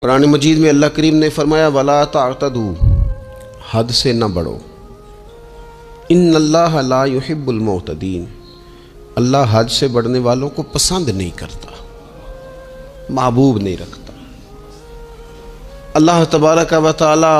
قرآن مجید میں اللہ کریم نے فرمایا وَلَا تَعْتَدُوا، حد سے نہ بڑھو، ان اللہ لا يحب المعتدین، اللہ حد سے بڑھنے والوں کو پسند نہیں کرتا، محبوب نہیں رکھتا۔ اللہ تبارک و تعالی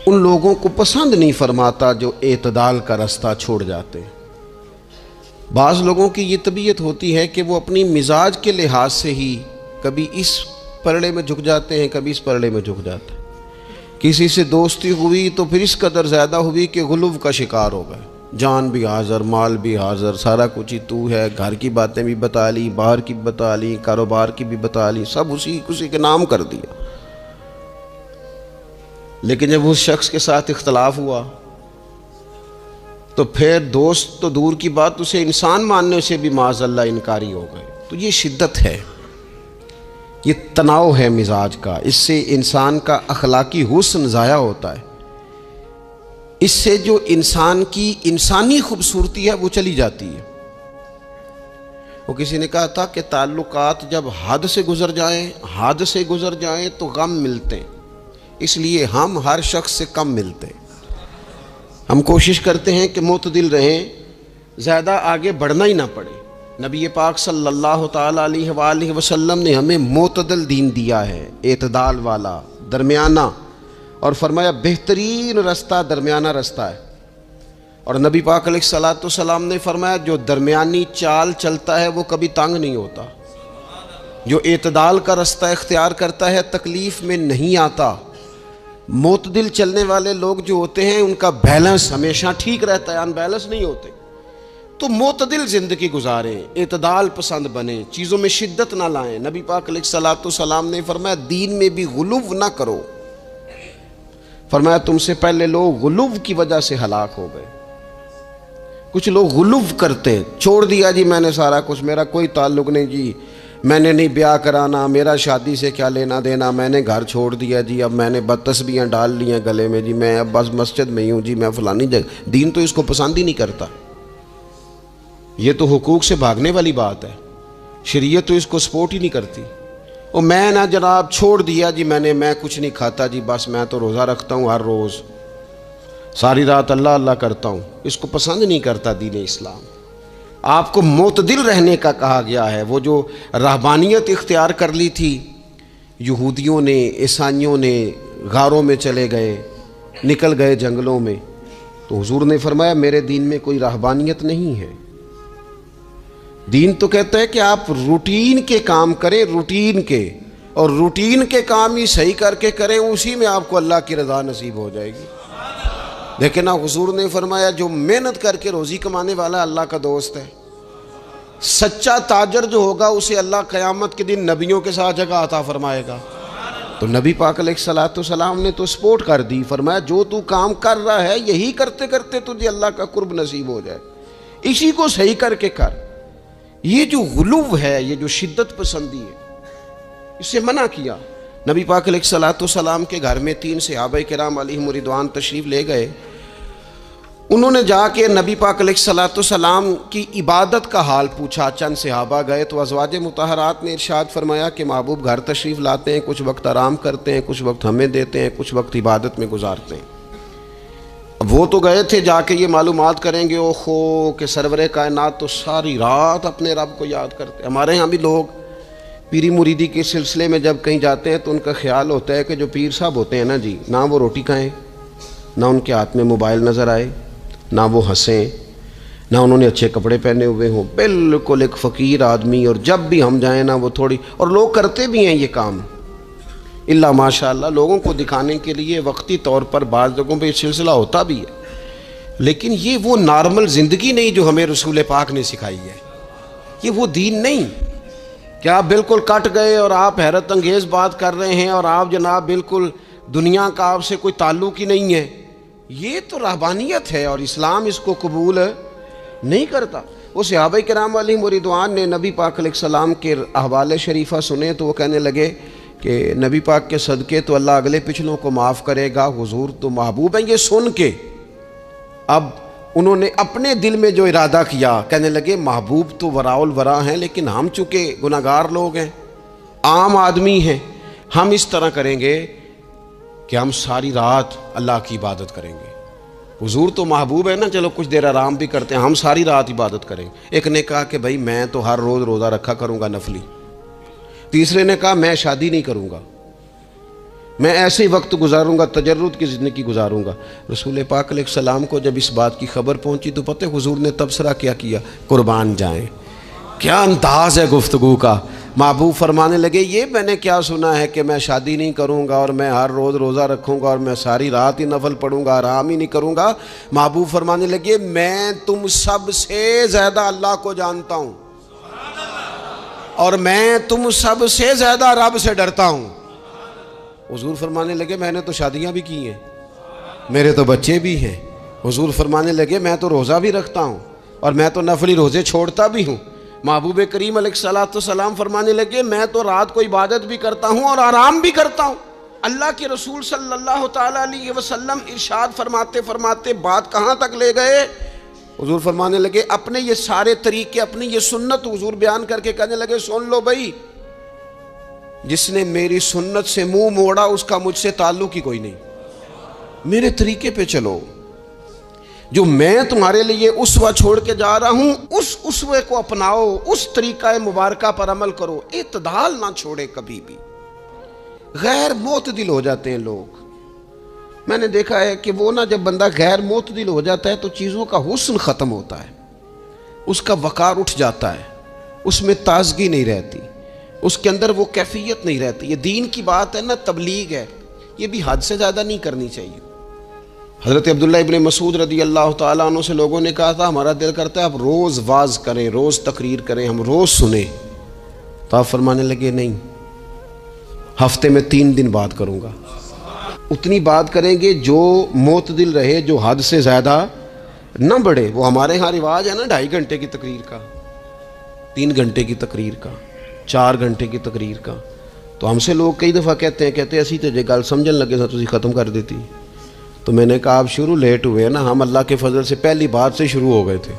ان لوگوں کو پسند نہیں فرماتا جو اعتدال کا رستہ چھوڑ جاتے ہیں۔ بعض لوگوں کی یہ طبیعت ہوتی ہے کہ وہ اپنی مزاج کے لحاظ سے ہی کبھی اس پرڑے میں جھک جاتے ہیں، کبھی اس پرڑے میں جھک جاتے ہیں۔ کسی سے دوستی ہوئی تو پھر اس قدر زیادہ ہوئی کہ غلو کا شکار ہو گئے، جان بھی حاضر، مال بھی حاضر، سارا کچھ ہی تو ہے، گھر کی باتیں بھی بتا لی، باہر کی بھی بتا لی، کاروبار کی بھی بتا لی، سب اسی کے نام کر دیا۔ لیکن جب اس شخص کے ساتھ اختلاف ہوا تو پھر دوست تو دور کی بات، اسے انسان ماننے سے بھی معاذ اللہ انکاری ہو گئے۔ تو یہ شدت ہے، یہ تناؤ ہے مزاج کا، اس سے انسان کا اخلاقی حسن ضائع ہوتا ہے، اس سے جو انسان کی انسانی خوبصورتی ہے وہ چلی جاتی ہے۔ وہ کسی نے کہا تھا کہ تعلقات جب حد سے گزر جائیں تو غم ملتے ہیں، اس لیے ہم ہر شخص سے کم ملتے ہیں۔ ہم کوشش کرتے ہیں کہ معتدل رہیں، زیادہ آگے بڑھنا ہی نہ پڑے۔ نبی پاک صلی اللہ تعالیٰ علیہ وآلہ وسلم نے ہمیں معتدل دین دیا ہے، اعتدال والا، درمیانہ، اور فرمایا بہترین رستہ درمیانہ رستہ ہے۔ اور نبی پاک علیہ الصلوۃ والسلام نے فرمایا جو درمیانی چال چلتا ہے وہ کبھی تنگ نہیں ہوتا، جو اعتدال کا رستہ اختیار کرتا ہے تکلیف میں نہیں آتا۔ معتدل چلنے والے لوگ جو ہوتے ہیں ان کا بیلنس ہمیشہ ٹھیک رہتا ہے، ان بیلنس نہیں ہوتے۔ تو معتدل زندگی گزاریں، اعتدال پسند بنیں، چیزوں میں شدت نہ لائیں۔ نبی پاک علیہ الصلوۃ والسلام نے فرمایا دین میں بھی غلو نہ کرو، فرمایا تم سے پہلے لوگ غلو کی وجہ سے ہلاک ہو گئے۔ کچھ لوگ غلو کرتے ہیں، چھوڑ دیا جی میں نے سارا کچھ، میرا کوئی تعلق نہیں جی، میں نے نہیں بیاہ کرانا، میرا شادی سے کیا لینا دینا، میں نے گھر چھوڑ دیا جی، اب میں نے تسبیحاں ڈال لی ہیں گلے میں جی، میں اب بس مسجد میں ہی ہوں جی، میں فلانی جگہ۔ دین تو اس کو پسند ہی نہیں کرتا، یہ تو حقوق سے بھاگنے والی بات ہے، شریعت تو اس کو سپورٹ ہی نہیں کرتی۔ اور میں نہ جناب چھوڑ دیا جی میں کچھ نہیں کھاتا جی، بس میں تو روزہ رکھتا ہوں ہر روز، ساری رات اللہ اللہ کرتا ہوں، اس کو پسند نہیں کرتا دین اسلام۔ آپ کو معتدل رہنے کا کہا گیا ہے۔ وہ جو رہبانیت اختیار کر لی تھی یہودیوں نے، عیسائیوں نے، غاروں میں چلے گئے، نکل گئے جنگلوں میں، تو حضور نے فرمایا میرے دین میں کوئی رہبانیت نہیں ہے۔ دین تو کہتا ہے کہ آپ روٹین کے کام کریں، روٹین کے، اور روٹین کے کام ہی صحیح کر کے کریں، اسی میں آپ کو اللہ کی رضا نصیب ہو جائے گی۔ لیکن حضور نے فرمایا جو محنت کر کے روزی کمانے والا اللہ کا دوست ہے، سچا تاجر جو ہوگا اسے اللہ قیامت کے دن نبیوں کے ساتھ جگہ عطا فرمائے گا۔ تو نبی پاک علیہ الصلوۃ والسلام نے تو سپورٹ کر دی، فرمایا جو تو کام کر رہا ہے یہی کرتے کرتے تجھے اللہ کا قرب نصیب ہو جائے، اسی کو صحیح کر کے کر۔ یہ جو غلو ہے، یہ جو شدت پسندی ہے، اس سے منع کیا۔ نبی پاک علیہ الصلوۃ والسلام کے گھر میں 3 صحابہ کرام علیہم رضوان تشریف لے گئے۔ انہوں نے جا کے نبی پاک علیہ الصلوۃ والسلام کی عبادت کا حال پوچھا۔ چند صحابہ گئے تو ازواج مطہرات نے ارشاد فرمایا کہ محبوب گھر تشریف لاتے ہیں، کچھ وقت آرام کرتے ہیں، کچھ وقت ہمیں دیتے ہیں، کچھ وقت عبادت میں گزارتے ہیں۔ اب وہ تو گئے تھے جا کے یہ معلومات کریں گے اوہو کہ سرور کائنات تو ساری رات اپنے رب کو یاد کرتے ہیں۔ ہمارے ہاں بھی لوگ پیری مریدی کے سلسلے میں جب کہیں جاتے ہیں تو ان کا خیال ہوتا ہے کہ جو پیر صاحب ہوتے ہیں نا جی، نہ وہ روٹی کھائیں، نہ ان کے ہاتھ میں موبائل نظر آئے، نہ وہ ہنسیں، نہ انہوں نے اچھے کپڑے پہنے ہوئے ہوں، بالکل ایک فقیر آدمی، اور جب بھی ہم جائیں نا وہ تھوڑی، اور لوگ کرتے بھی ہیں یہ کام اللہ ماشاء اللہ، لوگوں کو دکھانے کے لیے وقتی طور پر بعض جگہوں پہ یہ سلسلہ ہوتا بھی ہے، لیکن یہ وہ نارمل زندگی نہیں جو ہمیں رسول پاک نے سکھائی ہے، یہ وہ دین نہیں کہ آپ بالکل کٹ گئے اور آپ حیرت انگیز بات کر رہے ہیں اور آپ جناب بالکل دنیا کا آپ سے کوئی تعلق ہی نہیں ہے۔ یہ تو رہبانیت ہے اور اسلام اس کو قبول نہیں کرتا۔ وہ صحابہ کرام علیہم رضوان نے نبی پاک علیہ السلام کے احوال شریفہ سنے تو وہ کہنے لگے کہ نبی پاک کے صدقے تو اللہ اگلے پچھلوں کو معاف کرے گا، حضور تو محبوب ہیں۔ یہ سن کے اب انہوں نے اپنے دل میں جو ارادہ کیا، کہنے لگے محبوب تو وراء الورا ہیں، لیکن ہم چونکہ گناہگار لوگ ہیں، عام آدمی ہیں، ہم اس طرح کریں گے کہ ہم ساری رات اللہ کی عبادت کریں گے. حضور تو محبوب ہے نا، چلو کچھ دیر آرام بھی کرتے ہیں، ہم ساری رات عبادت کریں. ایک نے کہا کہ بھائی میں تو ہر روز روزہ رکھا کروں گا نفلی. تیسرے نے کہا میں شادی نہیں کروں گا، میں ایسے ہی وقت گزاروں گا، تجرد کی زندگی گزاروں گا. رسول پاک علیہ السلام کو جب اس بات کی خبر پہنچی تو پتہ حضور نے تبصرہ کیا قربان جائیں. کیا انداز ہے گفتگو کا. محبوب فرمانے لگے یہ میں نے کیا سنا ہے کہ میں شادی نہیں کروں گا اور میں ہر روز روزہ رکھوں گا اور میں ساری رات ہی نفل پڑھوں گا، آرام ہی نہیں کروں گا. محبوب فرمانے لگے میں تم سب سے زیادہ اللہ کو جانتا ہوں اور میں تم سب سے زیادہ رب سے ڈرتا ہوں. حضور فرمانے لگے میں نے تو شادیاں بھی کی ہیں، میرے تو بچے بھی ہیں. حضور فرمانے لگے میں تو روزہ بھی رکھتا ہوں اور میں تو نفلی روزے چھوڑتا بھی ہوں. محبوب کریم علیہ السلام فرمانے لگے میں تو رات کو عبادت بھی کرتا ہوں اور آرام بھی کرتا ہوں. اللہ کے رسول صلی اللہ تعالیٰ علیہ وسلم ارشاد فرماتے فرماتے بات کہاں تک لے گئے؟ حضور فرمانے لگے اپنے یہ سارے طریقے، اپنی یہ سنت حضور بیان کر کے کہنے لگے سن لو بھائی، جس نے میری سنت سے منہ موڑا اس کا مجھ سے تعلق ہی کوئی نہیں. میرے طریقے پہ چلو، جو میں تمہارے لیے اسوہ چھوڑ کے جا رہا ہوں اس اسوے کو اپناؤ، اس طریقہ مبارکہ پر عمل کرو، اعتدال نہ چھوڑے کبھی بھی. غیر معتدل ہو جاتے ہیں لوگ. میں نے دیکھا ہے کہ وہ جب بندہ غیر معتدل ہو جاتا ہے تو چیزوں کا حسن ختم ہوتا ہے، اس کا وقار اٹھ جاتا ہے، اس میں تازگی نہیں رہتی، اس کے اندر وہ کیفیت نہیں رہتی. یہ دین کی بات ہے نا، تبلیغ ہے، یہ بھی حد سے زیادہ نہیں کرنی چاہیے. حضرت عبداللہ ابن مسعود رضی اللہ تعالیٰ عنہ سے لوگوں نے کہا تھا ہمارا دل کرتا ہے آپ روز واز کریں، روز تقریر کریں، ہم روز سنیں. تو آپ فرمانے لگے نہیں، ہفتے میں 3 دن بات کروں گا. اتنی بات کریں گے جو معتدل رہے، جو حد سے زیادہ نہ بڑھے. وہ ہمارے ہاں رواج ہے نا 2.5 گھنٹے کی تقریر کا، 3 گھنٹے کی تقریر کا، 4 گھنٹے کی تقریر کا. تو ہم سے لوگ کئی دفعہ کہتے ہیں اسی تے جے گل سمجھن لگے سا تسی ختم کر دیتی. تو میں نے کہا آپ شروع لیٹ ہوئے نا، ہم اللہ کے فضل سے پہلی بات سے شروع ہو گئے تھے.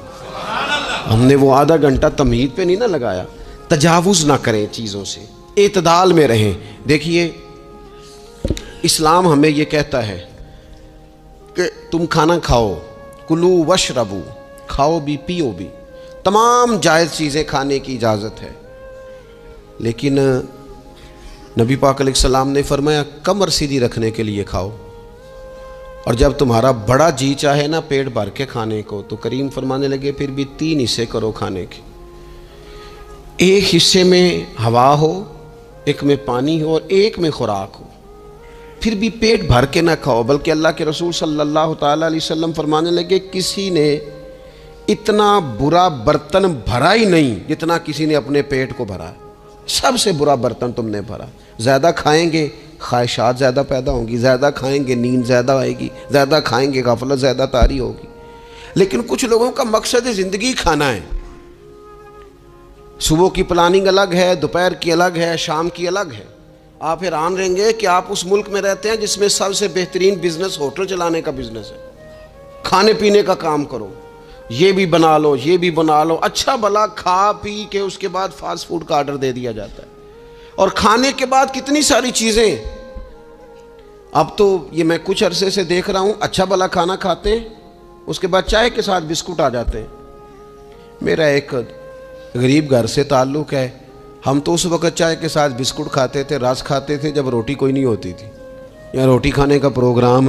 ہم نے وہ آدھا گھنٹہ تمہید پہ نہیں نہ لگایا. تجاوز نہ کریں چیزوں سے، اعتدال میں رہیں. دیکھیے اسلام ہمیں یہ کہتا ہے کہ تم کھانا کھاؤ، کلو وشربو، کھاؤ بھی پیو بھی، تمام جائز چیزیں کھانے کی اجازت ہے. لیکن نبی پاک علیہ السلام نے فرمایا کمر سیدھی رکھنے کے لیے کھاؤ، اور جب تمہارا بڑا جی چاہے نا پیٹ بھر کے کھانے کو تو کریم فرمانے لگے پھر بھی 3 حصے کرو کھانے کے. ایک حصے میں ہوا ہو، ایک میں پانی ہو اور ایک میں خوراک ہو. پھر بھی پیٹ بھر کے نہ کھاؤ. بلکہ اللہ کے رسول صلی اللہ تعالیٰ علیہ وسلم فرمانے لگے کسی نے اتنا برا برتن بھرا ہی نہیں جتنا کسی نے اپنے پیٹ کو بھرا. سب سے برا برتن تم نے بھرا. زیادہ کھائیں گے خواہشات زیادہ پیدا ہوں گی، زیادہ کھائیں گے نیند زیادہ آئے گی، زیادہ کھائیں گے غفلت زیادہ طاری ہوگی. لیکن کچھ لوگوں کا مقصد زندگی کھانا ہے. صبح کی پلاننگ الگ ہے، دوپہر کی الگ ہے، شام کی الگ ہے. آپ حیران رہیں گے کہ آپ اس ملک میں رہتے ہیں جس میں سب سے بہترین بزنس ہوٹل چلانے کا بزنس ہے. کھانے پینے کا کام کرو، یہ بھی بنا لو، یہ بھی بنا لو، اچھا بھلا کھا پی کے اس کے بعد فاسٹ فوڈ کا آرڈر دے دیا جاتا ہے. اور کھانے کے بعد کتنی ساری چیزیں. اب تو یہ میں کچھ عرصے سے دیکھ رہا ہوں اچھا بھلا کھانا کھاتے ہیں، اس کے بعد چائے کے ساتھ بسکٹ آ جاتے ہیں. میرا ایک غریب گھر سے تعلق ہے. ہم تو اس وقت چائے کے ساتھ بسکٹ کھاتے تھے، رس کھاتے تھے جب روٹی کوئی نہیں ہوتی تھی، یا روٹی کھانے کا پروگرام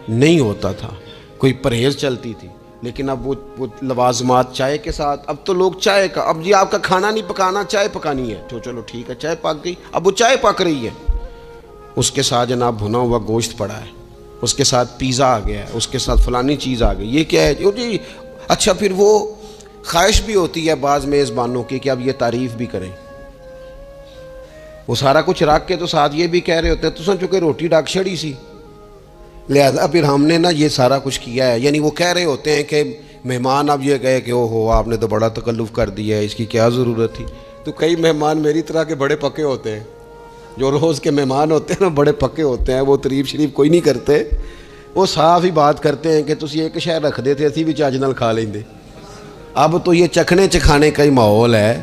نہیں ہوتا تھا، کوئی پرہیز چلتی تھی. لیکن اب وہ لوازمات چائے کے ساتھ. اب تو لوگ چائے کا، اب جی آپ کا کھانا نہیں پکانا، چائے پکانی ہے تو چلو ٹھیک ہے چائے پک گئی. اب وہ چائے پک رہی ہے، اس کے ساتھ جناب بھنا ہوا گوشت پڑا ہے، اس کے ساتھ پیزا آ گیا ہے، اس کے ساتھ فلانی چیز آ گئی. یہ کیا ہے جی؟ اچھا پھر وہ خواہش بھی ہوتی ہے بعض میزبانوں کی کہ اب یہ تعریف بھی کریں. وہ سارا کچھ رکھ کے تو ساتھ یہ بھی کہہ رہے ہوتے ہیں تو سن چکے روٹی ڈاک چھڑی سی، لہذا پھر ہم نے نا یہ سارا کچھ کیا ہے. یعنی وہ کہہ رہے ہوتے ہیں کہ مہمان اب یہ کہے کہ او ہو آپ نے تو بڑا تکلف کر دیا ہے، اس کی کیا ضرورت تھی. تو کئی مہمان میری طرح کے بڑے پکے ہوتے ہیں، جو روز کے مہمان ہوتے ہیں نا بڑے پکے ہوتے ہیں، وہ تعریف شریف کوئی نہیں کرتے. وہ صاف ہی بات کرتے ہیں کہ تسی ایک شے رکھ دے تے اسی بھی چاج نال کھا لیندے. اب تو یہ چکھنے چکھانے کا ہی ماحول ہے.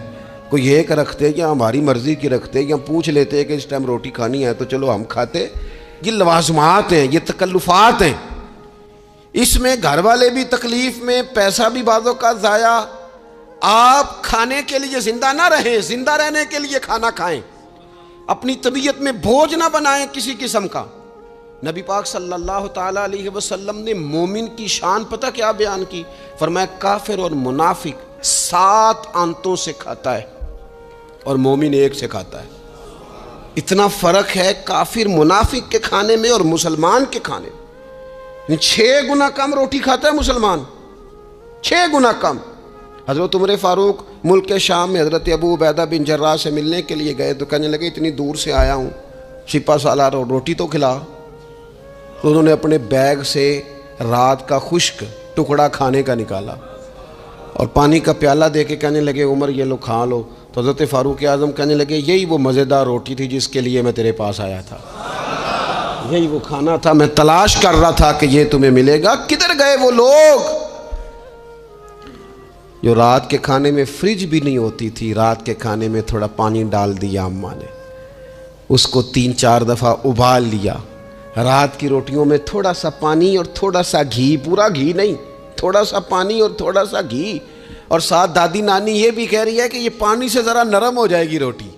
کوئی ایک رکھتے یا ہماری مرضی کی رکھتے یا پوچھ لیتے کہ اس ٹائم روٹی کھانی ہے تو چلو ہم کھاتے. یہ لوازمات ہیں، یہ تکلفات ہیں. اس میں گھر والے بھی تکلیف میں، پیسہ بھی بعض اوقات ضائع. آپ کھانے کے لیے زندہ نہ رہیں، زندہ رہنے کے لیے کھانا کھائیں. اپنی طبیعت میں بوجھ نہ بنائیں کسی قسم کا. نبی پاک صلی اللہ تعالیٰ علیہ وسلم نے مومن کی شان پتہ کیا بیان کی؟ فرمایا کافر اور منافق 7 آنتوں سے کھاتا ہے اور مومن 1 سے کھاتا ہے. اتنا فرق ہے کافر منافق کے کھانے میں اور مسلمان کے کھانے میں. 6 گنا کم روٹی کھاتا ہے مسلمان، 6 گنا کم. حضرت عمر فاروق ملک شام میں حضرت ابو عبیدہ بن جراح سے ملنے کے لیے گئے تو کہنے لگے اتنی دور سے آیا ہوں، شپا سالار روٹی تو کھلا. تو انہوں نے اپنے بیگ سے رات کا خشک ٹکڑا کھانے کا نکالا اور پانی کا پیالہ دے کے کہنے لگے عمر یہ لو کھا لو. تو حضرت فاروق اعظم کہنے لگے یہی وہ مزیدار روٹی تھی جس کے لیے میں تیرے پاس آیا تھا، یہی وہ کھانا تھا میں تلاش کر رہا تھا کہ یہ تمہیں ملے گا. کدھر گئے وہ لوگ جو رات کے کھانے میں فریج بھی نہیں ہوتی تھی، رات کے کھانے میں تھوڑا پانی ڈال دیا اماں نے، اس کو 3-4 دفعہ ابال لیا. رات کی روٹیوں میں تھوڑا سا پانی اور تھوڑا سا گھی، پورا گھی نہیں، تھوڑا سا پانی اور تھوڑا سا گھی. اور ساتھ دادی نانی یہ بھی کہہ رہی ہے کہ یہ پانی سے ذرا نرم ہو جائے گی روٹی.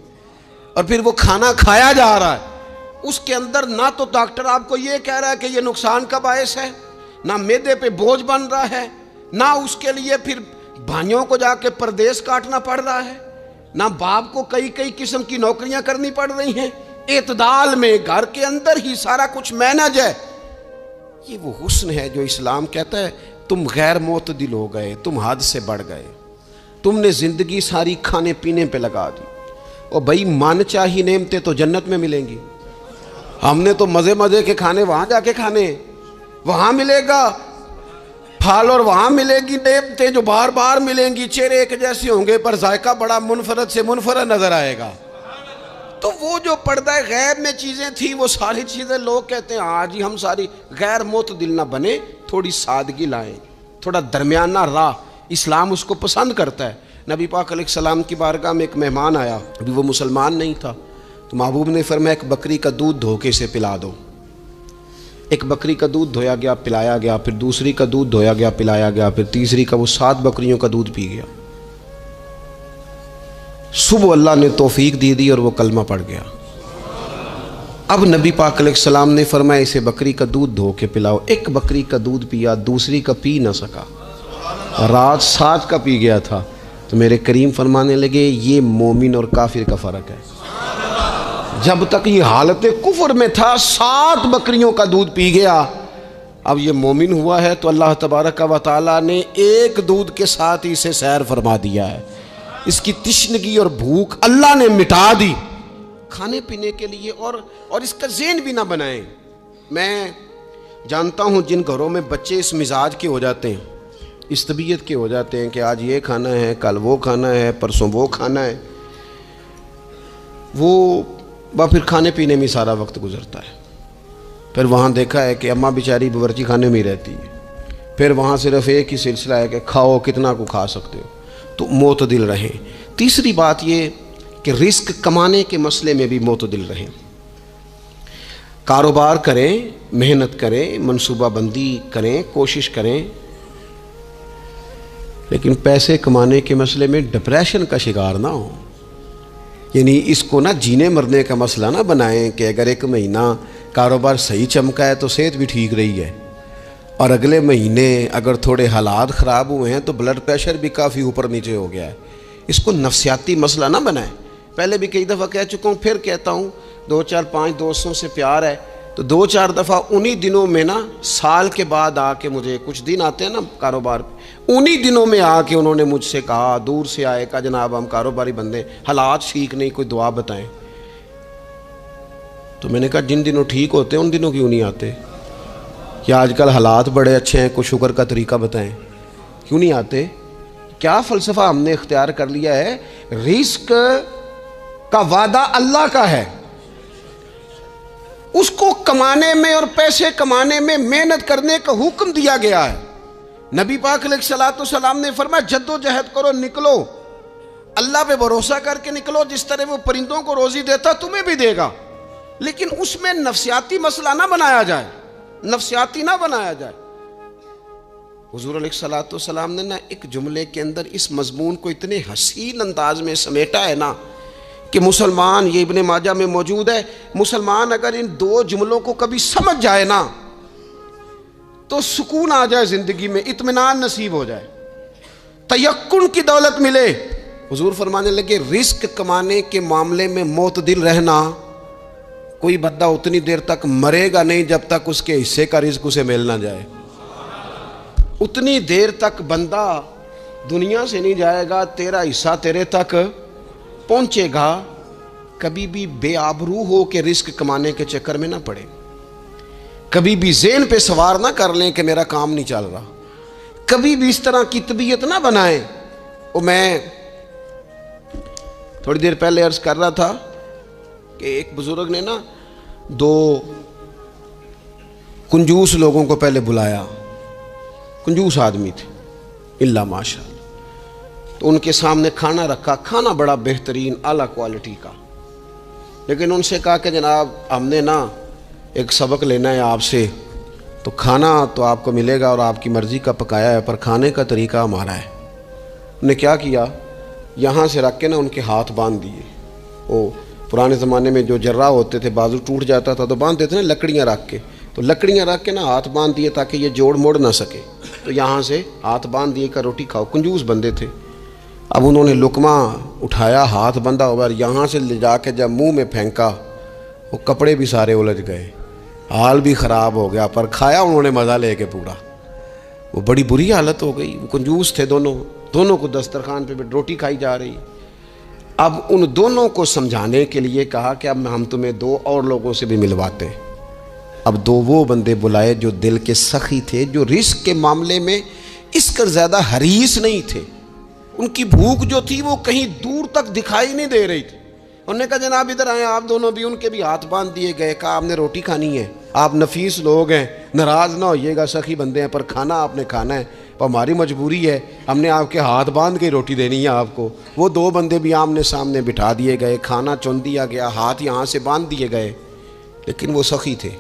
اور پھر وہ کھانا کھایا جا رہا ہے. اس کے اندر نہ تو ڈاکٹر آپ کو یہ کہہ رہا ہے کہ یہ نقصان کا باعث ہے، نہ معدے پہ بوجھ بن رہا ہے، نہ اس کے لیے پھر بھائیوں کو جا کے پردیس کاٹنا پڑ رہا ہے، نہ باپ کو کئی قسم کی نوکریاں کرنی پڑ رہی ہیں. اعتدال میں گھر کے اندر ہی سارا کچھ مینج ہے. یہ وہ حسن ہے جو اسلام کہتا ہے تم غیر معتدل ہو گئے، تم حد سے بڑھ گئے، تم نے زندگی ساری کھانے پینے پہ لگا دی. اور بھائی من چاہی نعمتیں تو جنت میں ملیں گی. ہم نے تو مزے کے کھانے وہاں جا کے کھانے، وہاں ملے گا پھل اور وہاں ملے گی نعمتیں جو بار بار ملیں گی. چہرے ایک جیسے ہوں گے پر ذائقہ بڑا منفرد سے منفرد نظر آئے گا. تو وہ جو پردہ غیب میں چیزیں تھیں وہ ساری چیزیں لوگ کہتے ہیں آج ہی ہم ساری غیر معتدل نہ بنے، تھوڑی سادگی لائیں، تھوڑا درمیانہ راہ. اسلام اس کو پسند کرتا ہے. نبی پاک علیہ السلام کی بارگاہ میں ایک مہمان آیا، ابھی وہ مسلمان نہیں تھا، تو محبوب نے فرمایا ایک بکری کا دودھ دھو کے اسے پلا دو. ایک بکری کا دودھ دھویا گیا، پلایا گیا، پھر دوسری کا دودھ دھویا گیا، پلایا گیا، پھر تیسری کا، وہ 7 بکریوں کا دودھ پی گیا. صبح اللہ نے توفیق دی اور وہ کلمہ پڑھ گیا. اب نبی پاک علیہ السلام نے فرمایا اسے بکری کا دودھ دھو کے پلاؤ. ایک بکری کا دودھ پیا، دوسری کا پی نہ سکا، رات 7 کا پی گیا تھا. تو میرے کریم فرمانے لگے یہ مومن اور کافر کا فرق ہے. جب تک یہ حالت کفر میں تھا 7 بکریوں کا دودھ پی گیا، اب یہ مومن ہوا ہے تو اللہ تبارک و تعالیٰ نے ایک دودھ کے ساتھ ہی اسے سیر فرما دیا ہے. اس کی تشنگی اور بھوک اللہ نے مٹا دی کھانے پینے کے لیے. اور اس کا ذہن بھی نہ بنائیں. میں جانتا ہوں جن گھروں میں بچے اس مزاج کے ہو جاتے ہیں، اس طبیعت کے ہو جاتے ہیں کہ آج یہ کھانا ہے، کل وہ کھانا ہے، پرسوں وہ کھانا ہے، وہ پھر کھانے پینے میں سارا وقت گزرتا ہے. پھر وہاں دیکھا ہے کہ اماں بیچاری باورچی خانے میں ہی رہتی ہے، پھر وہاں صرف ایک ہی سلسلہ ہے کہ کھاؤ کتنا کو کھا سکتے ہو. تو معتدل رہیں. تیسری بات یہ کہ رزق کمانے کے مسئلے میں بھی معتدل رہیں. کاروبار کریں، محنت کریں، منصوبہ بندی کریں، کوشش کریں، لیکن پیسے کمانے کے مسئلے میں ڈپریشن کا شکار نہ ہو. یعنی اس کو نہ جینے مرنے کا مسئلہ نہ بنائیں کہ اگر ایک مہینہ کاروبار صحیح چمکا ہے تو صحت بھی ٹھیک رہی ہے، اور اگلے مہینے اگر تھوڑے حالات خراب ہوئے ہیں تو بلڈ پریشر بھی کافی اوپر نیچے ہو گیا ہے. اس کو نفسیاتی مسئلہ نہ بنائیں. پہلے بھی کئی دفعہ کہہ چکا ہوں، پھر کہتا ہوں، 2-4-5 دوستوں سے پیار ہے تو 2-4 دفعہ انہی دنوں میں نا، سال کے بعد آ کے مجھے کچھ دن آتے ہیں نا کاروبار پہ، انہی دنوں میں آ کے انہوں نے مجھ سے کہا، دور سے آئے، کہا جناب ہم کاروباری بندے، حالات ٹھیک نہیں، کوئی دعا بتائیں. تو میں نے کہا جن دنوں ٹھیک ہوتے ہیں ان دنوں کیوں نہیں آتے؟ کیا آج کل حالات بڑے اچھے ہیں، کچھ شکر کا طریقہ بتائیں، کیوں نہیں آتے؟ کیا فلسفہ ہم نے اختیار کر لیا ہے؟ رزق کا وعدہ اللہ کا ہے، اس کو کمانے میں اور پیسے کمانے میں محنت کرنے کا حکم دیا گیا ہے. نبی پاک علیہ الصلوۃ والسلام نے فرمایا جد و جہد کرو، نکلو، اللہ پہ بھروسہ کر کے نکلو، جس طرح وہ پرندوں کو روزی دیتا تمہیں بھی دے گا، لیکن اس میں نفسیاتی مسئلہ نہ بنایا جائے، نفسیاتی نہ بنایا جائے۔ حضور علیہ الصلوۃ والسلام نے نا ایک جملے کے اندر اس مضمون کو اتنے حسین انداز میں سمیٹا ہے نا کہ مسلمان، یہ ابن ماجہ میں موجود ہے، مسلمان اگر ان دو جملوں کو کبھی سمجھ جائے نا تو سکون آ جائے زندگی میں، اطمینان نصیب ہو جائے، تیقن کی دولت ملے۔ حضور فرمانے لگے رزق کمانے کے معاملے میں معتدل رہنا، کوئی بندہ اتنی دیر تک مرے گا نہیں جب تک اس کے حصے کا رزق اسے مل نہ جائے، اتنی دیر تک بندہ دنیا سے نہیں جائے گا، تیرا حصہ تیرے تک پہنچے گا۔ کبھی بھی بے آبرو ہو کے رزق کمانے کے چکر میں نہ پڑے، کبھی بھی ذہن پہ سوار نہ کر لیں کہ میرا کام نہیں چل رہا، کبھی بھی اس طرح کی طبیعت نہ بنائیں۔ میں تھوڑی دیر پہلے عرض کر رہا تھا کہ ایک بزرگ نے نا دو کنجوس لوگوں کو پہلے بلایا، کنجوس آدمی تھے اللہ ماشاء اللہ، تو ان کے سامنے کھانا رکھا، کھانا بڑا بہترین اعلیٰ کوالٹی کا، لیکن ان سے کہا کہ جناب ہم نے نا ایک سبق لینا ہے آپ سے، تو کھانا تو آپ کو ملے گا اور آپ کی مرضی کا پکایا ہے، پر کھانے کا طریقہ ہمارا ہے۔ انہوں نے کیا کیا، یہاں سے رکھ کے نا ان کے ہاتھ باندھ دیے، وہ پرانے زمانے میں جو جرہ ہوتے تھے بازو ٹوٹ جاتا تھا تو باندھ دیتے نا لکڑیاں رکھ کے، تو لکڑیاں رکھ کے نا ہاتھ باندھ دیے تاکہ یہ جوڑ موڑ نہ سکے، تو یہاں سے ہاتھ باندھ دیے کہ روٹی کھاؤ۔ کنجوس بندے تھے، اب انہوں نے لقمہ اٹھایا، ہاتھ بندھا ہوا، یہاں سے لے جا کے جب منہ میں پھینکا، وہ کپڑے بھی سارے الجھ گئے، حال بھی خراب ہو گیا، پر کھایا انہوں نے مزہ لے کے پورا۔ وہ بڑی بری حالت ہو گئی، وہ کنجوس تھے دونوں کو دسترخوان پہ روٹی کھائی جا رہی۔ اب ان دونوں کو سمجھانے کے لیے کہا کہ اب ہم تمہیں دو اور لوگوں سے بھی ملواتے ہیں۔ اب دو وہ بندے بلائے جو دل کے سخی تھے، جو رزق کے معاملے میں اس کا زیادہ حریص نہیں تھے، ان کی بھوک جو تھی وہ کہیں دور تک دکھائی نہیں دے رہی تھی۔ انہوں نے کہا جناب ادھر آئیں، آپ دونوں بھی، ان کے بھی ہاتھ باندھ دیے گئے، کہا آپ نے روٹی کھانی ہے، آپ نفیس لوگ ہیں، ناراض نہ ہوئیے گا، سخی بندے ہیں، پر کھانا آپ نے کھانا ہے، پر ہماری مجبوری ہے، ہم نے آپ کے ہاتھ باندھ کے روٹی دینی ہے آپ کو۔ وہ دو بندے بھی آمنے سامنے بٹھا دیے گئے، کھانا چن دیا گیا، ہاتھ یہاں سے باندھ دیے گئے، لیکن وہ سخی تھے۔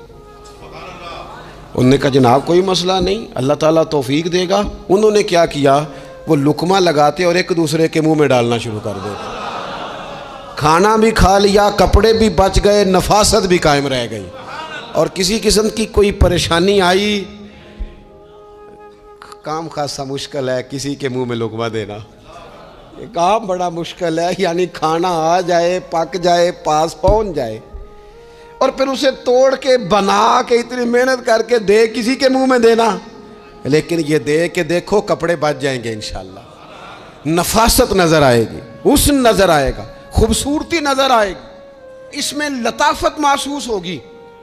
انہوں نے کہا جناب کوئی مسئلہ نہیں، اللہ تعالیٰ توفیق دے گا۔ انہوں نے کیا کیا، وہ لقمہ لگاتے اور ایک دوسرے کے منہ میں ڈالنا شروع کر دیتے، کھانا بھی کھا لیا، کپڑے بھی بچ گئے، نفاست بھی قائم رہ گئی، اور کسی قسم کی کوئی پریشانی آئی، کام خاصا مشکل ہے کسی کے منہ میں لقمہ دینا، یہ کام بڑا مشکل ہے، یعنی کھانا آ جائے، پک جائے، پاس پہنچ جائے، اور پھر اسے توڑ کے بنا کے اتنی محنت کر کے دے کسی کے منہ میں دینا، لیکن یہ دے کے دیکھو کپڑے بچ جائیں گے انشاءاللہ، نفاست نظر آئے گی، حسن نظر آئے گا، خوبصورتی نظر آئے گی، اس میں لطافت محسوس ہوگی،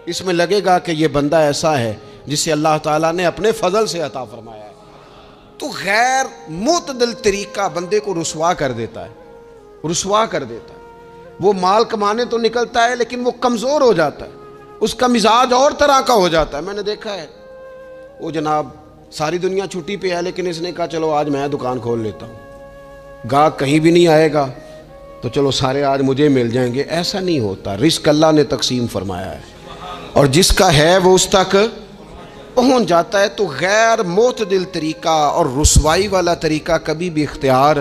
اس میں لگے گا کہ یہ بندہ ایسا ہے جسے اللہ تعالیٰ نے اپنے فضل سے عطا فرمایا ہے۔ تو غیر معتدل طریقہ بندے کو رسوا کر دیتا ہے، رسوا کر دیتا ہے۔ وہ مال کمانے تو نکلتا ہے لیکن وہ کمزور ہو جاتا ہے، اس کا مزاج اور طرح کا ہو جاتا ہے۔ میں نے دیکھا ہے، وہ جناب ساری دنیا چھٹی پہ ہے لیکن اس نے کہا چلو آج میں دکان کھول لیتا ہوں، گاہک کہیں بھی نہیں آئے گا تو چلو سارے آج مجھے مل جائیں گے۔ ایسا نہیں ہوتا، رزق اللہ نے تقسیم فرمایا ہے، اور جس کا ہے وہ اس تک پہنچ جاتا ہے۔ تو غیر معتدل طریقہ اور رسوائی والا طریقہ کبھی بھی اختیار۔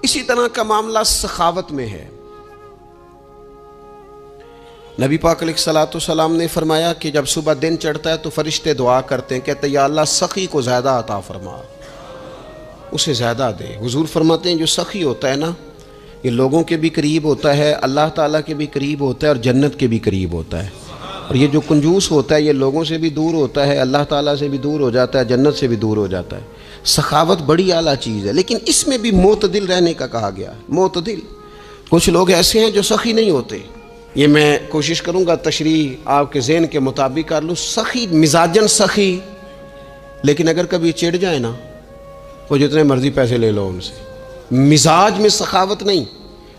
اسی طرح کا معاملہ سخاوت میں ہے۔ نبی پاک علیہ الصلوۃ والسلام نے فرمایا کہ جب صبح دن چڑھتا ہے تو فرشتے دعا کرتے ہیں، کہتے ہیں یا اللہ سخی کو زیادہ عطا فرما، اسے زیادہ دے۔ حضور فرماتے ہیں جو سخی ہوتا ہے نا، یہ لوگوں کے بھی قریب ہوتا ہے، اللہ تعالیٰ کے بھی قریب ہوتا ہے، اور جنت کے بھی قریب ہوتا ہے۔ اور یہ جو کنجوس ہوتا ہے یہ لوگوں سے بھی دور ہوتا ہے، اللہ تعالیٰ سے بھی دور ہو جاتا ہے، جنت سے بھی دور ہو جاتا ہے۔ سخاوت بڑی اعلیٰ چیز ہے، لیکن اس میں بھی معتدل رہنے کا کہا گیا۔ معتدل، کچھ لوگ ایسے ہیں جو سخی نہیں ہوتے، یہ میں کوشش کروں گا تشریح آپ کے ذہن کے مطابق کر لوں۔ سخی مزاجن سخی، لیکن اگر کبھی چڑ جائے نا، وہ جتنے مرضی پیسے لے لو ان سے، مزاج میں سخاوت نہیں،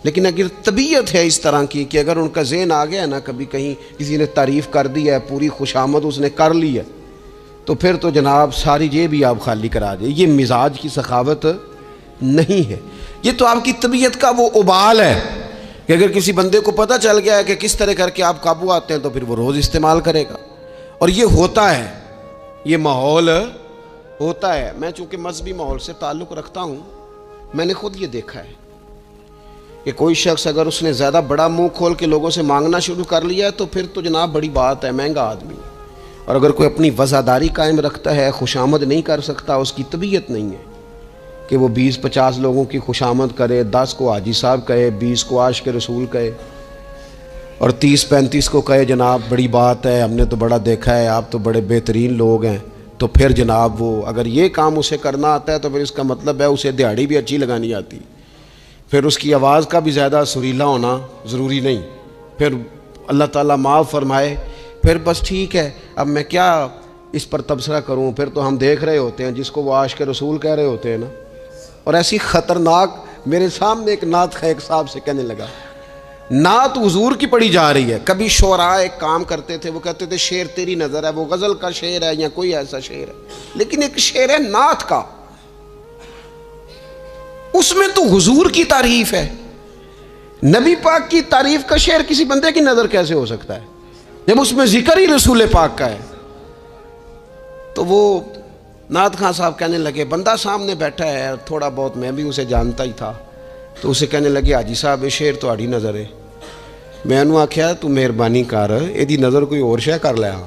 لیکن اگر طبیعت ہے اس طرح کی کہ اگر ان کا ذہن آ گیا نا، کبھی کہیں کسی نے تعریف کر دی ہے، پوری خوشامد اس نے کر لی ہے، تو پھر تو جناب ساری جیب بھی آپ خالی کرا دے۔ یہ مزاج کی سخاوت نہیں ہے۔ یہ تو آپ کی طبیعت کا وہ ابال ہے کہ اگر کسی بندے کو پتہ چل گیا ہے کہ کس طرح کر کے آپ قابو آتے ہیں تو پھر وہ روز استعمال کرے گا. اور یہ ہوتا ہے، یہ ماحول ہوتا ہے. میں چونکہ مذہبی ماحول سے تعلق رکھتا ہوں، میں نے خود یہ دیکھا ہے کہ کوئی شخص اگر اس نے زیادہ بڑا منہ کھول کے لوگوں سے مانگنا شروع کر لیا ہے تو پھر تو جناب بڑی بات ہے، مہنگا آدمی. اور اگر کوئی اپنی وفاداری قائم رکھتا ہے، خوشامد نہیں کر سکتا، اس کی طبیعت نہیں ہے کہ وہ 20-50 لوگوں کی خوشامد کرے، 10 کو حاجی صاحب کہے، 20 کو عاشق رسول کہے، اور 30-35 کو کہے جناب بڑی بات ہے، ہم نے تو بڑا دیکھا ہے، آپ تو بڑے بہترین لوگ ہیں. تو پھر جناب وہ اگر یہ کام اسے کرنا آتا ہے تو پھر اس کا مطلب ہے اسے دہاڑی بھی اچھی لگانی آتی، پھر اس کی آواز کا بھی زیادہ سریلا ہونا ضروری نہیں. پھر اللہ تعالیٰ معاف فرمائے، پھر بس ٹھیک ہے، اب میں کیا اس پر تبصرہ کروں. پھر تو ہم دیکھ رہے ہوتے ہیں جس کو وہ عاشق رسول کہہ رہے ہوتے ہیں نا. اور ایسی خطرناک، میرے سامنے ایک نعت خیک صاحب سے کہنے لگا، نعت حضور کی پڑھی جا رہی ہے. کبھی شعراء ایک کام کرتے تھے، وہ کہتے تھے شعر تیری نظر ہے، وہ غزل کا شعر ہے یا کوئی ایسا شعر ہے، لیکن ایک شعر ہے نعت کا، اس میں تو حضور کی تعریف ہے. نبی پاک کی تعریف کا شعر کسی بندے کی نظر کیسے ہو سکتا ہے جب اس میں ذکر ہی رسول پاک کا ہے. تو وہ نعت خان صاحب کہنے لگے، بندہ سامنے بیٹھا ہے، تھوڑا بہت میں بھی اسے جانتا ہی تھا، تو اسے کہنے لگے حاجی صاحب یہ شعر تو آڑی نظر ہے. میں انہوں آکھیا تو مہربانی کر ایدی نظر کوئی اور شے کر لیا،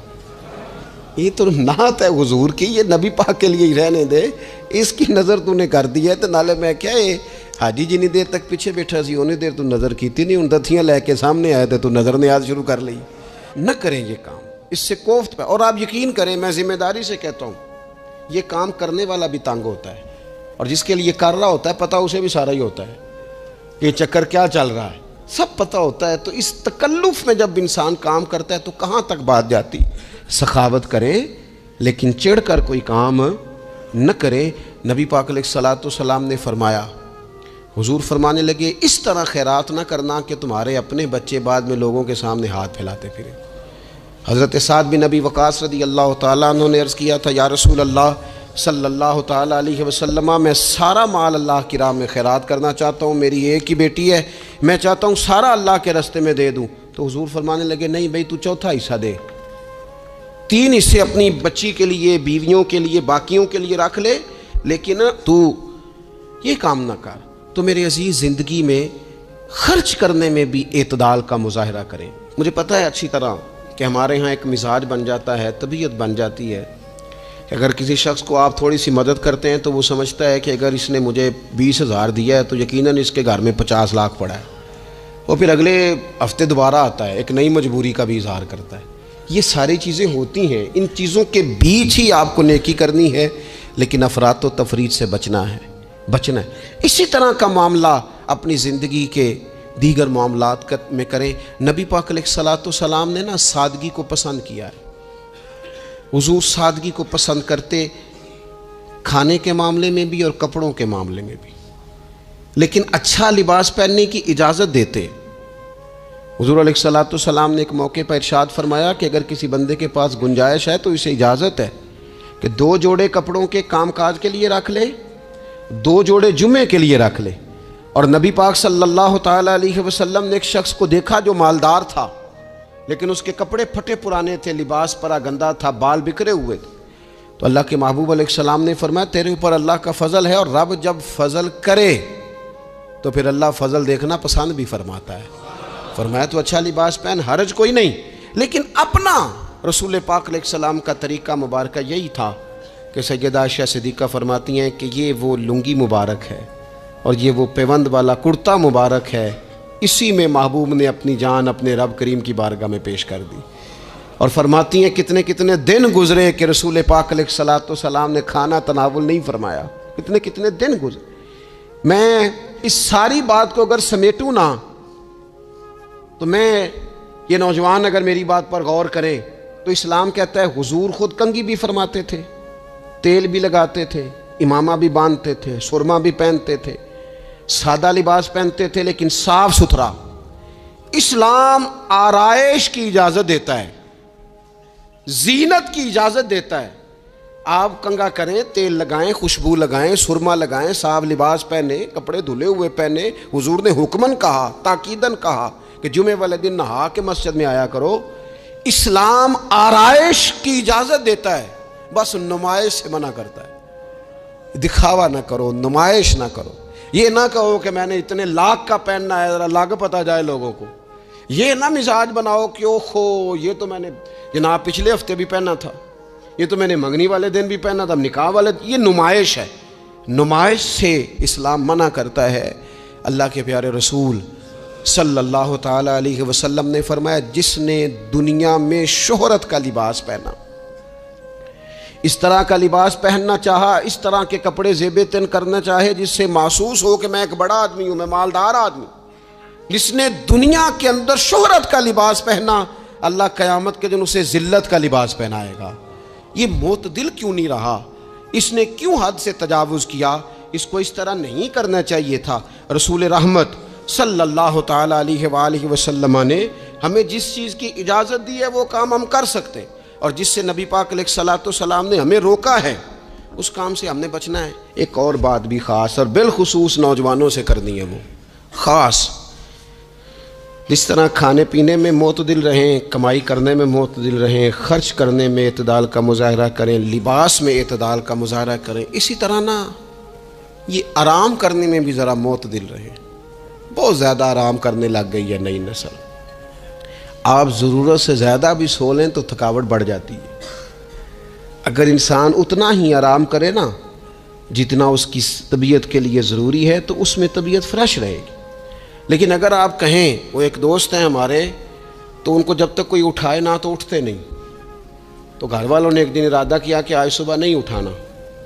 یہ تو نعت ہے حضور کی، یہ نبی پاک کے لیے ہی رہنے دے، اس کی نظر تو نے کر دی ہے. تو نالے میں کیا ہے حاجی جنی دیر تک پیچھے بیٹھا سی انہیں دیر تو نظر کیتی نہیں، ان دتھیاں لے کے سامنے آئے تھے تو نظر نیاز شروع کر لی. نہ کریں یہ کام، اس سے کوفت پہ. اور آپ یقین کریں، میں ذمہ داری سے کہتا ہوں، یہ کام کرنے والا بھی تنگ ہوتا ہے، اور جس کے لیے کر رہا ہوتا ہے پتہ اسے بھی سارا ہی ہوتا ہے کہ یہ چکر کیا چل رہا ہے، سب پتہ ہوتا ہے. تو اس تکلف میں جب انسان کام کرتا ہے تو کہاں تک بات جاتی. سخاوت کریں لیکن چڑھ کر کوئی کام نہ کریں. نبی پاک علیہ الصلوۃ والسلام نے فرمایا، حضور فرمانے لگے اس طرح خیرات نہ کرنا کہ تمہارے اپنے بچے بعد میں لوگوں کے سامنے ہاتھ پھیلاتے پھریں. حضرت سعد بن ابی وقاص رضی اللہ تعالیٰ عنہ نے عرض کیا تھا، یا رسول اللہ صلی اللہ تعالیٰ علیہ وسلم، میں سارا مال اللہ کی راہ میں خیرات کرنا چاہتا ہوں، میری ایک ہی بیٹی ہے، میں چاہتا ہوں سارا اللہ کے راستے میں دے دوں. تو حضور فرمانے لگے نہیں بھائی، تو چوتھا حصہ دے، 3 حصے اپنی بچی کے لیے، بیویوں کے لیے، باقیوں کے لیے رکھ لے، لیکن تو یہ کام نہ کر. تو میرے عزیز زندگی میں خرچ کرنے میں بھی اعتدال کا مظاہرہ کریں. مجھے پتہ ہے اچھی طرح کہ ہمارے ہاں ایک مزاج بن جاتا ہے، طبیعت بن جاتی ہے کہ اگر کسی شخص کو آپ تھوڑی سی مدد کرتے ہیں تو وہ سمجھتا ہے کہ اگر اس نے مجھے 20,000 دیا ہے تو یقیناً اس کے گھر میں 50 لاکھ پڑا ہے، اور پھر اگلے ہفتے دوبارہ آتا ہے، ایک نئی مجبوری کا بھی اظہار کرتا ہے. یہ ساری چیزیں ہوتی ہیں، ان چیزوں کے بیچ ہی آپ کو نیکی کرنی ہے، لیکن افراط و تفریط سے بچنا ہے. اسی طرح کا معاملہ اپنی زندگی کے دیگر معاملات میں کریں. نبی پاک علیہ الصلوۃ والسلام نے نا سادگی کو پسند کیا ہے. حضور سادگی کو پسند کرتے، کھانے کے معاملے میں بھی اور کپڑوں کے معاملے میں بھی، لیکن اچھا لباس پہننے کی اجازت دیتے. حضور علیہ الصلوۃ والسلام نے ایک موقع پر ارشاد فرمایا کہ اگر کسی بندے کے پاس گنجائش ہے تو اسے اجازت ہے کہ 2 جوڑے کپڑوں کے کام کاج کے لیے رکھ لے، 2 جوڑے جمعے کے لیے رکھ لے. اور نبی پاک صلی اللہ تعالیٰ علیہ وسلم نے ایک شخص کو دیکھا جو مالدار تھا، لیکن اس کے کپڑے پھٹے پرانے تھے، لباس پرا گندا تھا، بال بکھرے ہوئے تھے. تو اللہ کے محبوب علیہ السلام نے فرمایا تیرے اوپر اللہ کا فضل ہے، اور رب جب فضل کرے تو پھر اللہ فضل دیکھنا پسند بھی فرماتا ہے. فرمایا تو اچھا لباس پہن، حرج کوئی نہیں. لیکن اپنا رسول پاک علیہ السلام کا طریقہ مبارکہ یہی تھا کہ سیدہ عائشہ صدیقہ فرماتی ہیں کہ یہ وہ لنگی مبارک ہے اور یہ وہ پیوند والا کرتا مبارک ہے، اسی میں محبوب نے اپنی جان اپنے رب کریم کی بارگاہ میں پیش کر دی. اور فرماتی ہیں کتنے کتنے دن گزرے کہ رسول پاک علیہ الصلوۃ والسلام نے کھانا تناول نہیں فرمایا، کتنے کتنے دن گزرے. میں اس ساری بات کو اگر سمیٹوں نا تو میں یہ نوجوان اگر میری بات پر غور کریں تو اسلام کہتا ہے حضور خود کنگھی بھی فرماتے تھے، تیل بھی لگاتے تھے، امامہ بھی باندھتے تھے، سرما بھی پہنتے تھے، سادہ لباس پہنتے تھے لیکن صاف ستھرا. اسلام آرائش کی اجازت دیتا ہے، زینت کی اجازت دیتا ہے. آپ کنگا کریں، تیل لگائیں، خوشبو لگائیں، سرما لگائیں، صاف لباس پہنے، کپڑے دھلے ہوئے پہنے. حضور نے حکمن کہا، تاکیدن کہا کہ جمعے والے دن نہا کے مسجد میں آیا کرو. اسلام آرائش کی اجازت دیتا ہے، بس نمائش سے منع کرتا ہے. دکھاوا نہ کرو، نمائش نہ کرو. یہ نہ کہو کہ میں نے اتنے لاکھ کا پہننا ہے، ذرا لاگ پتہ جائے لوگوں کو. یہ نہ مزاج بناؤ کہ او خو یہ تو میں نے جناب پچھلے ہفتے بھی پہنا تھا، یہ تو میں نے منگنی والے دن بھی پہنا تھا، نکاح والے. یہ نمائش ہے. نمائش سے اسلام منع کرتا ہے. اللہ کے پیارے رسول صلی اللہ تعالی علیہ وسلم نے فرمایا، جس نے دنیا میں شہرت کا لباس پہنا، اس طرح کا لباس پہننا چاہا، اس طرح کے کپڑے زیب تن کرنا چاہے جس سے محسوس ہو کہ میں ایک بڑا آدمی ہوں، میں مالدار آدمی. جس نے دنیا کے اندر شہرت کا لباس پہنا، اللہ قیامت کے دن اسے ذلت کا لباس پہنائے گا. یہ معتدل کیوں نہیں رہا؟ اس نے کیوں حد سے تجاوز کیا؟ اس کو اس طرح نہیں کرنا چاہیے تھا. رسول رحمت صلی اللہ تعالی علیہ وآلہ وسلم نے ہمیں جس چیز کی اجازت دی ہے وہ کام ہم کر سکتے ہیں، اور جس سے نبی پاک علیہ الصلوۃ والسلام نے ہمیں روکا ہے اس کام سے ہم نے بچنا ہے. ایک اور بات بھی خاص اور بالخصوص نوجوانوں سے کرنی ہے، وہ خاص جس طرح کھانے پینے میں معتدل رہیں، کمائی کرنے میں معتدل رہیں، خرچ کرنے میں اعتدال کا مظاہرہ کریں، لباس میں اعتدال کا مظاہرہ کریں، اسی طرح نا یہ آرام کرنے میں بھی ذرا معتدل رہیں. بہت زیادہ آرام کرنے لگ گئی ہے نئی نسل. آپ ضرورت سے زیادہ بھی سو لیں تو تھکاوٹ بڑھ جاتی ہے. اگر انسان اتنا ہی آرام کرے نا جتنا اس کی طبیعت کے لیے ضروری ہے تو اس میں طبیعت فریش رہے گی. لیکن اگر آپ کہیں، وہ ایک دوست ہیں ہمارے، تو ان کو جب تک کوئی اٹھائے نہ تو اٹھتے نہیں. تو گھر والوں نے ایک دن ارادہ کیا کہ آج صبح نہیں اٹھانا،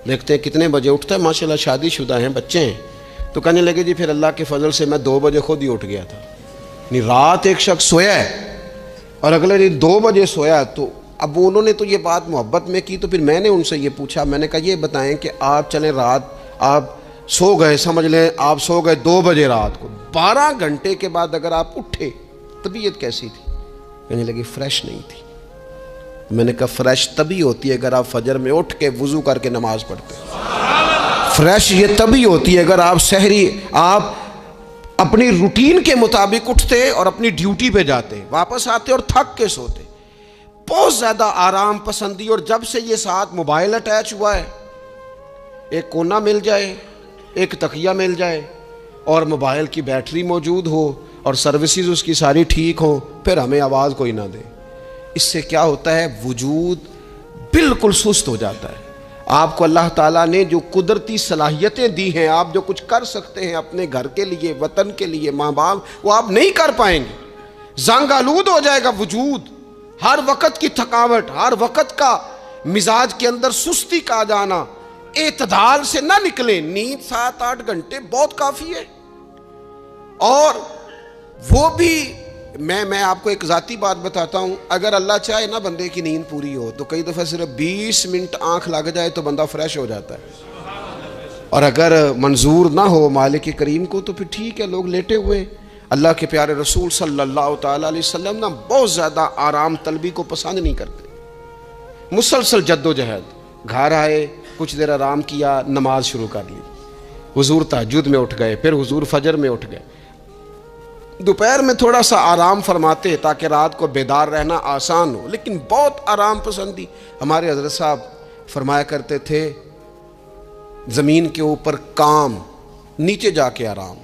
دیکھتے ہیں کتنے بجے اٹھتا ہے. ماشاءاللہ شادی شدہ ہیں، بچے ہیں. تو کہنے لگے جی پھر اللہ کے فضل سے میں 2 بجے خود ہی اٹھ گیا تھا. نہیں، رات ایک شخص سویا ہے اور اگلے دن 2 بجے سویا. تو اب انہوں نے تو یہ بات محبت میں کی، تو پھر میں نے ان سے یہ پوچھا، میں نے کہا یہ بتائیں کہ آپ چلیں رات آپ سو گئے، سمجھ لیں آپ سو گئے 2 بجے رات کو، 12 گھنٹے کے بعد اگر آپ اٹھے طبیعت کیسی تھی؟ کہنے لگی فریش نہیں تھی. میں نے کہا فریش تبھی ہوتی ہے اگر آپ فجر میں اٹھ کے وضو کر کے نماز پڑھتے. فریش یہ تبھی ہوتی ہے اگر آپ سحری آپ اپنی روٹین کے مطابق اٹھتے اور اپنی ڈیوٹی پہ جاتے، واپس آتے اور تھک کے سوتے. بہت زیادہ آرام پسندی. اور جب سے یہ ساتھ موبائل اٹیچ ہوا ہے، ایک کونا مل جائے، ایک تکیہ مل جائے اور موبائل کی بیٹری موجود ہو اور سروسز اس کی ساری ٹھیک ہوں، پھر ہمیں آواز کوئی نہ دے. اس سے کیا ہوتا ہے؟ وجود بالکل سست ہو جاتا ہے. آپ کو اللہ تعالیٰ نے جو قدرتی صلاحیتیں دی ہیں، آپ جو کچھ کر سکتے ہیں اپنے گھر کے لیے، وطن کے لیے، ماں باپ، وہ آپ نہیں کر پائیں گے. زنگ آلود ہو جائے گا وجود. ہر وقت کی تھکاوٹ، ہر وقت کا مزاج کے اندر سستی کا جانا، اعتدال سے نہ نکلیں. نیند 7-8 گھنٹے بہت کافی ہے. اور وہ بھی میں آپ کو ایک ذاتی بات بتاتا ہوں، اگر اللہ چاہے نا بندے کی نیند پوری ہو تو کئی دفعہ صرف 20 منٹ آنکھ لگ جائے تو بندہ فریش ہو جاتا ہے. اور اگر منظور نہ ہو مالک کریم کو تو پھر ٹھیک ہے، لوگ لیٹے ہوئے. اللہ کے پیارے رسول صلی اللہ تعالی علیہ وسلم نا بہت زیادہ آرام طلبی کو پسند نہیں کرتے. مسلسل جد و جہد. گھر آئے، کچھ دیر آرام کیا، نماز شروع کر لی. حضور تہجد میں اٹھ گئے، پھر حضور فجر میں اٹھ گئے. دوپہر میں تھوڑا سا آرام فرماتے تاکہ رات کو بیدار رہنا آسان ہو، لیکن بہت آرام پسندی. ہمارے حضرت صاحب فرمایا کرتے تھے زمین کے اوپر کام، نیچے جا کے آرام.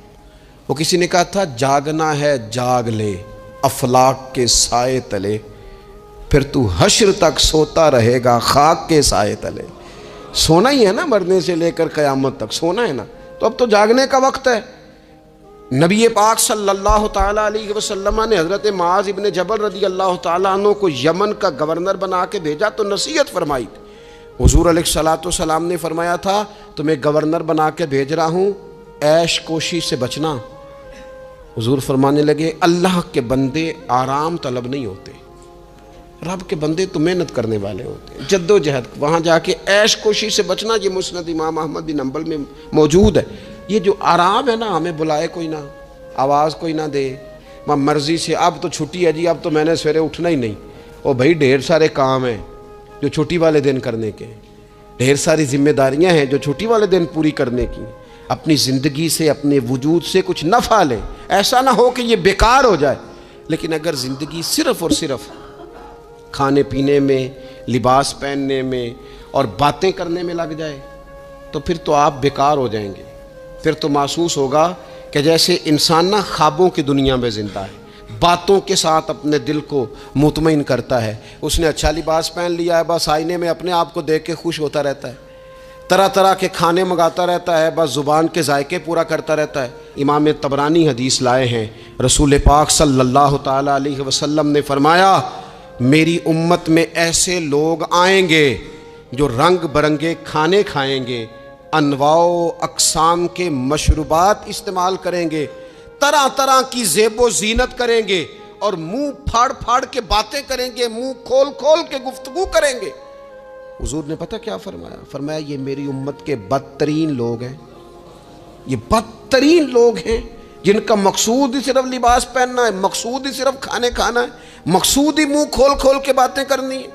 وہ کسی نے کہا تھا جاگنا ہے جاگ لے افلاک کے سائے تلے، پھر تو حشر تک سوتا رہے گا خاک کے سائے تلے. سونا ہی ہے نا، مرنے سے لے کر قیامت تک سونا ہے نا. تو اب تو جاگنے کا وقت ہے. نبی پاک صلی اللہ تعالیٰ علیہ وسلم نے حضرت معاذ ابن جبل رضی اللہ تعالیٰ عنہ کو یمن کا گورنر بنا کے بھیجا تو نصیحت فرمائی تھی. حضور علیہ الصلوۃ والسلام نے فرمایا تھا تمہیں گورنر بنا کے بھیج رہا ہوں، عیش کوشی سے بچنا. حضور فرمانے لگے اللہ کے بندے آرام طلب نہیں ہوتے، رب کے بندے تو محنت کرنے والے ہوتے ہیں، جد و جہد. وہاں جا کے عیش کوشی سے بچنا، یہ مسند امام احمد بن حنبل میں موجود ہے. یہ جو آرام ہے نا، ہمیں بلائے کوئی نہ، آواز کوئی نہ دے، مرضی سے اب تو چھٹی ہے جی، اب تو میں نے سویرے اٹھنا ہی نہیں. او بھائی ڈھیر سارے کام ہیں جو چھٹی والے دن کرنے کے. ڈھیر ساری ذمہ داریاں ہیں جو چھٹی والے دن پوری کرنے کی. اپنی زندگی سے اپنے وجود سے کچھ نفع لیں, ایسا نہ ہو کہ یہ بیکار ہو جائے. لیکن اگر زندگی صرف اور صرف کھانے پینے میں, لباس پہننے میں اور باتیں کرنے میں لگ جائے تو پھر تو آپ بیکار ہو جائیں گے. پھر تو محسوس ہوگا کہ جیسے انسان نہ خوابوں کی دنیا میں زندہ ہے, باتوں کے ساتھ اپنے دل کو مطمئن کرتا ہے. اس نے اچھا لباس پہن لیا ہے, بس آئینے میں اپنے آپ کو دیکھ کے خوش ہوتا رہتا ہے. طرح طرح کے کھانے منگاتا رہتا ہے, بس زبان کے ذائقے پورا کرتا رہتا ہے. امام طبرانی حدیث لائے ہیں, رسول پاک صلی اللہ تعالیٰ علیہ وسلم نے فرمایا, میری امت میں ایسے لوگ آئیں گے جو رنگ برنگے کھانے کھائیں گے, انواع و اقسام کے مشروبات استعمال کریں گے, طرح طرح کی زیب و زینت کریں گے, اور منہ پھاڑ پھاڑ کے باتیں کریں گے, منہ کھول کھول کے گفتگو کریں گے. حضور نے پتہ کیا فرمایا؟ فرمایا یہ میری امت کے بدترین لوگ ہیں. یہ بدترین لوگ ہیں جن کا مقصود ہی صرف لباس پہننا ہے, مقصود ہی صرف کھانے کھانا ہے, مقصود ہی منہ کھول کھول کے باتیں کرنی ہے.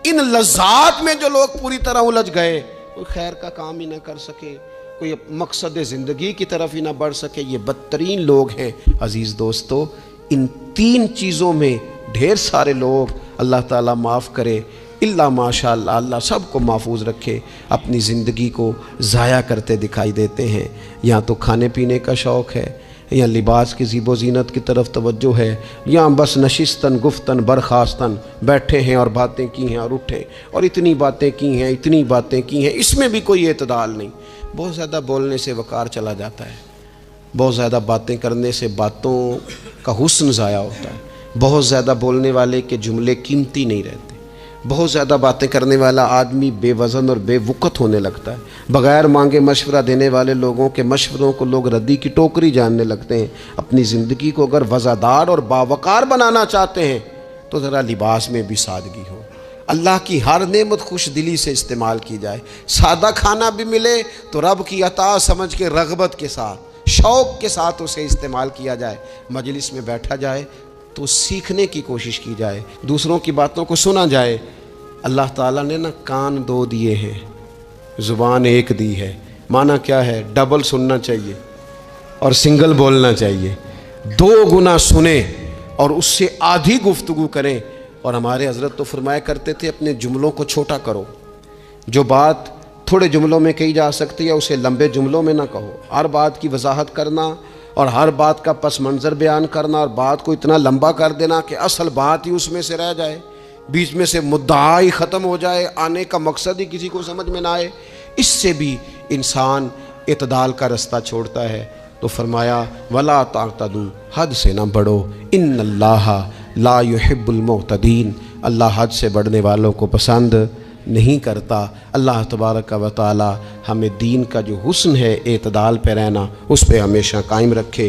ان لذات میں جو لوگ پوری طرح الجھ گئے, کوئی خیر کا کام ہی نہ کر سکے, کوئی مقصد زندگی کی طرف ہی نہ بڑھ سکے, یہ بدترین لوگ ہیں. عزیز دوستو, ان تین چیزوں میں ڈھیر سارے لوگ, اللہ تعالیٰ معاف کرے, اللہ ماشاء اللہ, اللہ سب کو محفوظ رکھے, اپنی زندگی کو ضائع کرتے دکھائی دیتے ہیں. یا تو کھانے پینے کا شوق ہے, یا لباس کی زیب و زینت کی طرف توجہ ہے, یا بس نشستن گفتن برخاستن بیٹھے ہیں اور باتیں کی ہیں اور اٹھے اور اتنی باتیں کی ہیں, اتنی باتیں کی ہیں, اس میں بھی کوئی اعتدال نہیں. بہت زیادہ بولنے سے وقار چلا جاتا ہے, بہت زیادہ باتیں کرنے سے باتوں کا حسن ضائع ہوتا ہے, بہت زیادہ بولنے والے کے جملے قیمتی نہیں رہتے, بہت زیادہ باتیں کرنے والا آدمی بے وزن اور بے وقت ہونے لگتا ہے, بغیر مانگے مشورہ دینے والے لوگوں کے مشوروں کو لوگ ردی کی ٹوکری جاننے لگتے ہیں. اپنی زندگی کو اگر وزادار اور باوقار بنانا چاہتے ہیں تو ذرا لباس میں بھی سادگی ہو, اللہ کی ہر نعمت خوش دلی سے استعمال کی جائے. سادہ کھانا بھی ملے تو رب کی عطا سمجھ کے رغبت کے ساتھ, شوق کے ساتھ اسے استعمال کیا جائے. مجلس میں بیٹھا جائے تو سیکھنے کی کوشش کی جائے, دوسروں کی باتوں کو سنا جائے. اللہ تعالیٰ نے نا کان دو دیے ہیں, زبان ایک دی ہے. معنی کیا ہے؟ ڈبل سننا چاہیے اور سنگل بولنا چاہیے. 2 گنا سنیں اور اس سے آدھی گفتگو کریں. اور ہمارے حضرت تو فرمایا کرتے تھے, اپنے جملوں کو چھوٹا کرو. جو بات تھوڑے جملوں میں کہی جا سکتی ہے اسے لمبے جملوں میں نہ کہو. ہر بات کی وضاحت کرنا اور ہر بات کا پس منظر بیان کرنا اور بات کو اتنا لمبا کر دینا کہ اصل بات ہی اس میں سے رہ جائے, بیچ میں سے مدعا ہی ختم ہو جائے, آنے کا مقصد ہی کسی کو سمجھ میں نہ آئے, اس سے بھی انسان اعتدال کا رستہ چھوڑتا ہے. تو فرمایا ولا تعتدوا, حد سے نہ بڑھو, ان اللہ لا يحب المعتدین, اللہ حد سے بڑھنے والوں کو پسند نہیں کرتا. اللہ تبارک و تعالی ہمیں دین کا جو حسن ہے اعتدال پہ رہنا, اس پہ ہمیشہ قائم رکھے.